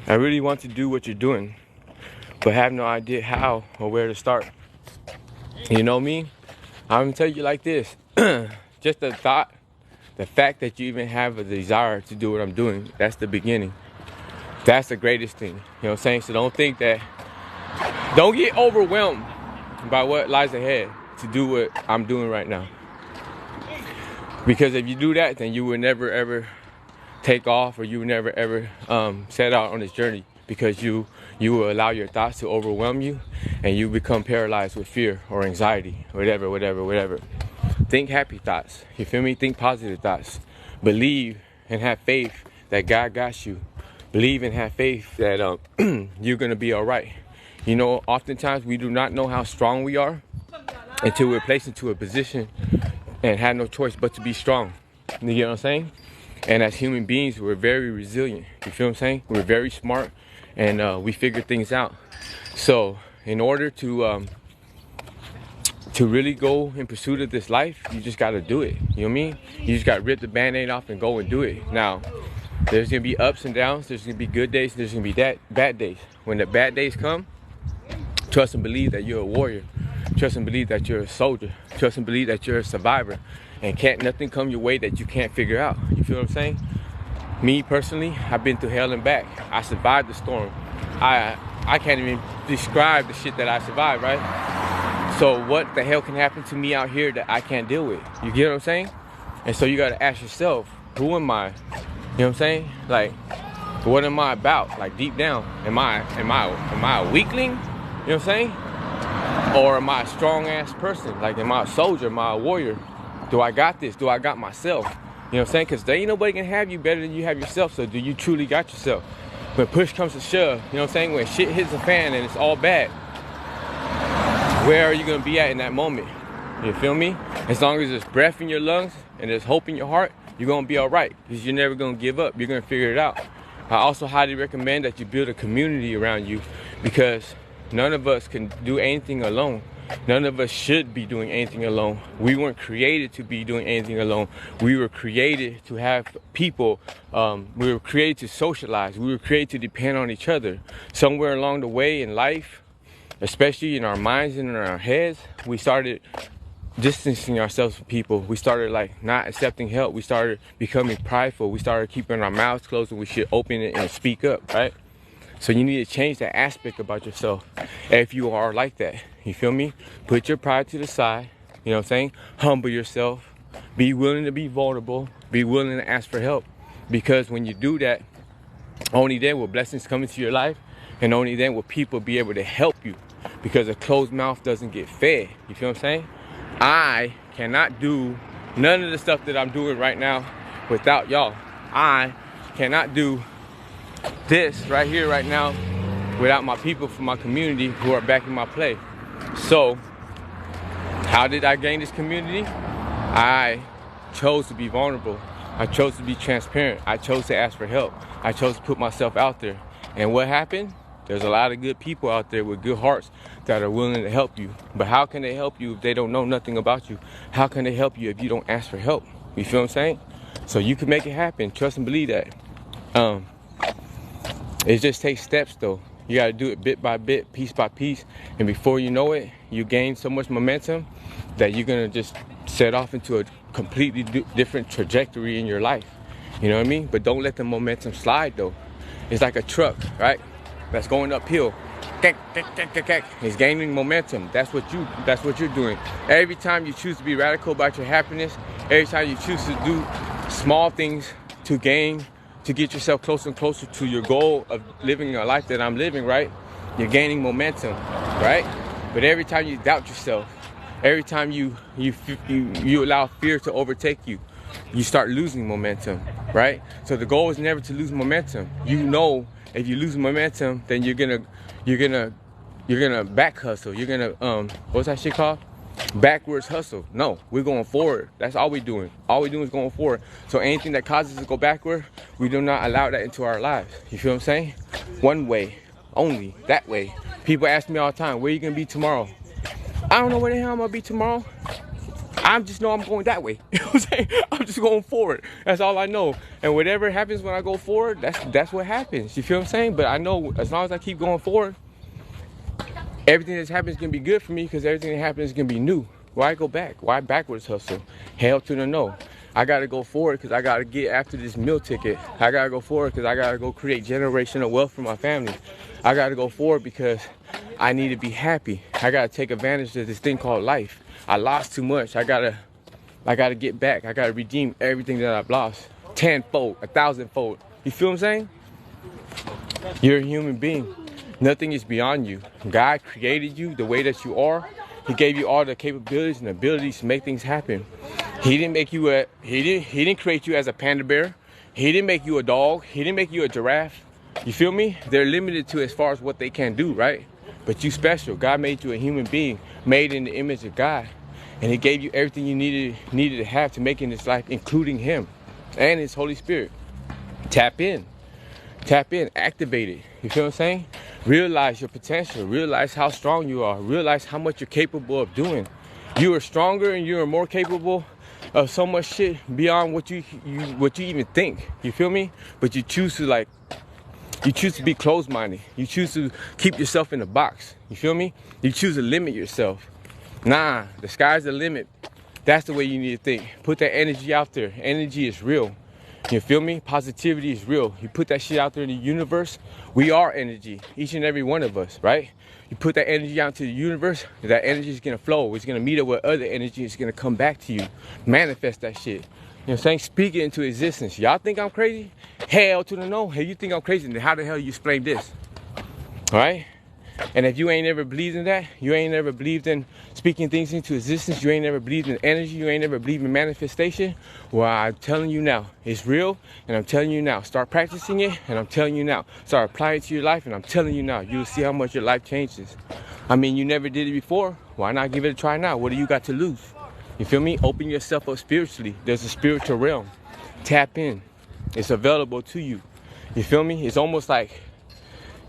I really want to do what you're doing, but have no idea how or where to start. You know me? I'm gonna tell you like this. Just the thought, the fact that you even have a desire to do what I'm doing, that's the beginning. That's the greatest thing. You know what I'm saying? So don't get overwhelmed by what lies ahead to do what I'm doing right now. Because if you do that, then you will never ever take off, or you will never ever set out on this journey, because you will allow your thoughts to overwhelm you, and you become paralyzed with fear or anxiety, whatever. Think happy thoughts. You feel me? Think positive thoughts. Believe and have faith that God got you. Believe and have faith that you're gonna be all right. You know, oftentimes we do not know how strong we are until we're placed into a position and have no choice but to be strong. You get what I'm saying? And as human beings, we're very resilient. You feel what I'm saying? We're very smart, and we figure things out. So in order to really go in pursuit of this life, you just got to do it. You know what I mean? You just got to rip the Band-Aid off and go and do it. Now, there's going to be ups and downs. There's going to be good days. There's going to be bad days. When the bad days come, trust and believe that you're a warrior. Trust and believe that you're a soldier. Trust and believe that you're a survivor. And can't nothing come your way that you can't figure out. You feel what I'm saying? Me personally, I've been through hell and back. I survived the storm. I can't even describe the shit that I survived, right? So what the hell can happen to me out here that I can't deal with? You get what I'm saying? And so you gotta ask yourself, who am I? You know what I'm saying? Like, what am I about? Like, deep down, am I a weakling? You know what I'm saying? Or am I a strong ass person? Like, am I a soldier? Am I a warrior? Do I got this? Do I got myself? You know what I'm saying? Because there ain't nobody can have you better than you have yourself. So do you truly got yourself? When push comes to shove, you know what I'm saying? When shit hits the fan and it's all bad, where are you going to be at in that moment? You feel me? As long as there's breath in your lungs and there's hope in your heart, you're going to be all right. Because you're never going to give up. You're going to figure it out. I also highly recommend that you build a community around you, because none of us can do anything alone. None of us should be doing anything alone. We weren't created to be doing anything alone. We were created to have people. We were created to socialize. We were created to depend on each other. Somewhere along the way in life, especially in our minds and in our heads, we started distancing ourselves from people. We started like not accepting help. We started becoming prideful. We started keeping our mouths closed when we should open it and speak up, right? So you need to change that aspect about yourself if you are like that. You feel me? Put your pride to the side. You know what I'm saying? Humble yourself. Be willing to be vulnerable. Be willing to ask for help. Because when you do that, only then will blessings come into your life, and only then will people be able to help you. Because a closed mouth doesn't get fed. You feel what I'm saying? I cannot do none of the stuff that I'm doing right now without y'all. I cannot do this right here, right now, without my people from my community who are backing my play. So, how did I gain this community? I chose to be vulnerable. I chose to be transparent. I chose to ask for help. I chose to put myself out there. And what happened? There's a lot of good people out there with good hearts that are willing to help you. But how can they help you if they don't know nothing about you? How can they help you if you don't ask for help? You feel what I'm saying? So you can make it happen. Trust and believe that. It just takes steps though. You gotta do it bit by bit, piece by piece. And before you know it, you gain so much momentum that you're gonna just set off into a completely different trajectory in your life. You know what I mean? But don't let the momentum slide though. It's like a truck, right? That's going uphill. It's gaining momentum. That's what you're doing. Every time you choose to be radical about your happiness, every time you choose to do small things to get yourself closer and closer to your goal of living a life that I'm living, right? You're gaining momentum, right? But every time you doubt yourself, every time you allow fear to overtake you, you start losing momentum, right? So the goal is never to lose momentum. You know, if you lose momentum, then you're gonna back hustle. You're gonna what's that shit called? Backwards hustle. No, we're going forward. That's all we're doing. All we're doing is going forward. So anything that causes us to go backward, we do not allow that into our lives. You feel what I'm saying? One way, only that way. People ask me all the time, where you gonna be tomorrow? I don't know where the hell I'm gonna be tomorrow. I just know I'm going that way. You know what I'm saying? I'm just going forward. That's all I know. And whatever happens when I go forward, that's what happens. You feel what I'm saying? But I know as long as I keep going forward, everything that's happened is gonna be good for me, because everything that happens is gonna be new. Why go back? Why backwards hustle? Hell to the no. I gotta go forward because I gotta get after this meal ticket. I gotta go forward because I gotta go create generational wealth for my family. I gotta go forward because I need to be happy. I gotta take advantage of this thing called life. I lost too much. I gotta get back. I gotta redeem everything that I've lost. Tenfold, 1,000-fold. You feel what I'm saying? You're a human being. Nothing is beyond you. God created you the way that you are. He gave you all the capabilities and abilities to make things happen. He didn't make you he didn't create you as a panda bear. He didn't make you a dog. He didn't make you a giraffe. You feel me? They're limited to as far as what they can do, right? But you special. God made you a human being, made in the image of God. And he gave you everything you needed to have to make in this life, including him and his Holy Spirit. Tap in, activate it. You feel what I'm saying? Realize your potential. Realize how strong you are. Realize how much you're capable of doing. You are stronger and you are more capable of so much shit beyond what you even think. You feel me? But you choose to be closed-minded. You choose to keep yourself in a box. You feel me? You choose to limit yourself. Nah, the sky's the limit. That's the way you need to think. Put that energy out there. Energy is real. You feel me? Positivity is real. You put that shit out there in the universe. We are energy, each and every one of us, right? You put that energy out into the universe, that energy is gonna flow. It's gonna meet up with other energy. It's gonna come back to you. Manifest that shit. You know what I'm saying? Speak it into existence. Y'all think I'm crazy? Hell to the no. Hey, you think I'm crazy, then how the hell you explain this? All right? And if you ain't ever believed in that, you ain't ever believed in speaking things into existence, you ain't ever believed in energy, you ain't ever believed in manifestation, well, I'm telling you now, it's real, and I'm telling you now, start practicing it, and I'm telling you now, start applying it to your life, and I'm telling you now, you'll see how much your life changes. I mean, you never did it before, why not give it a try now? What do you got to lose? You feel me? Open yourself up spiritually. There's a spiritual realm. Tap in. It's available to you. You feel me? It's almost like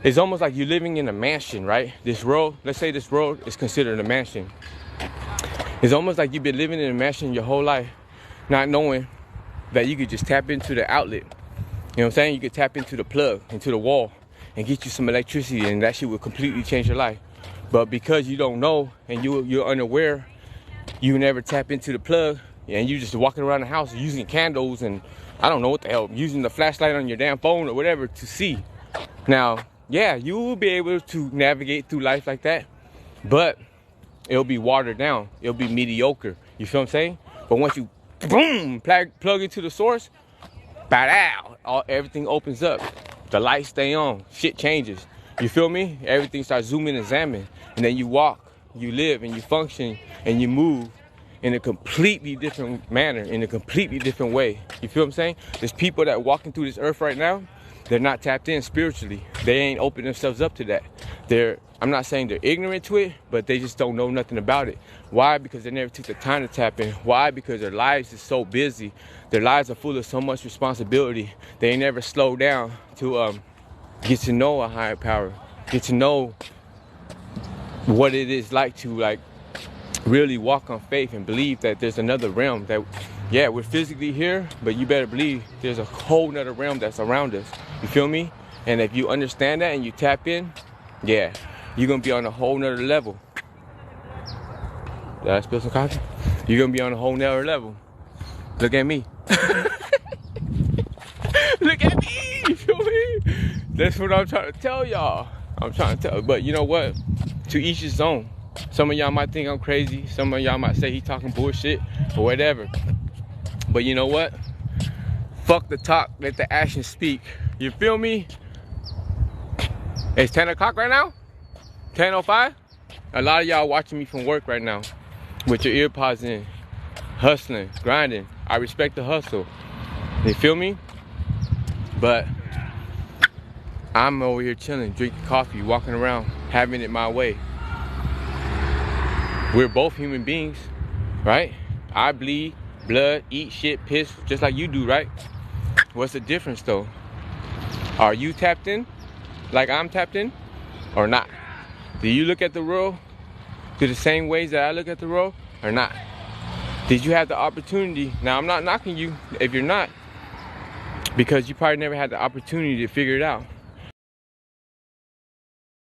you're living in a mansion, right? This world, let's say this world is considered a mansion. It's almost like you've been living in a mansion your whole life, not knowing that you could just tap into the outlet. You know what I'm saying? You could tap into the plug, into the wall, and get you some electricity, and that shit will completely change your life. But because you don't know and you're unaware, you never tap into the plug, and you just walking around the house using candles and I don't know what the hell, using the flashlight on your damn phone or whatever to see. Now, yeah, you will be able to navigate through life like that, but it'll be watered down. It'll be mediocre. You feel what I'm saying? But once you boom plug into the source, everything opens up. The lights stay on. Shit changes. You feel me? Everything starts zooming and zamming, and then you walk, you live, and you function, and you move in a completely different manner, in a completely different way. You feel what I'm saying? There's people that are walking through this earth right now. They're not tapped in spiritually. They ain't opened themselves up to that. I'm not saying they're ignorant to it, but they just don't know nothing about it. Why? Because they never took the time to tap in. Why? Because their lives is so busy. Their lives are full of so much responsibility. They ain't never slow down to get to know a higher power, get to know what it is like to really walk on faith and believe that there's another realm that, yeah, we're physically here, but you better believe there's a whole nother realm that's around us. You feel me? And if you understand that and you tap in, yeah, you're gonna be on a whole nother level. Did I spill some coffee? You're gonna be on a whole nother level. Look at me. Look at me. You feel me? That's what I'm trying to tell y'all. But you know what? To each his own. Some of y'all might think I'm crazy. Some of y'all might say he talking bullshit or whatever. But you know what? Fuck the talk, let the action speak. You feel me? It's 10 o'clock right now? 10:05? A lot of y'all watching me from work right now with your earpods in, hustling, grinding. I respect the hustle. You feel me? But I'm over here chilling, drinking coffee, walking around, having it my way. We're both human beings, right? I bleed, blood, eat shit, piss, just like you do, right? What's the difference though? Are you tapped in like I'm tapped in or not? Do you look at the world through the same ways that I look at the world or not? Did you have the opportunity? Now, I'm not knocking you if you're not, because you probably never had the opportunity to figure it out.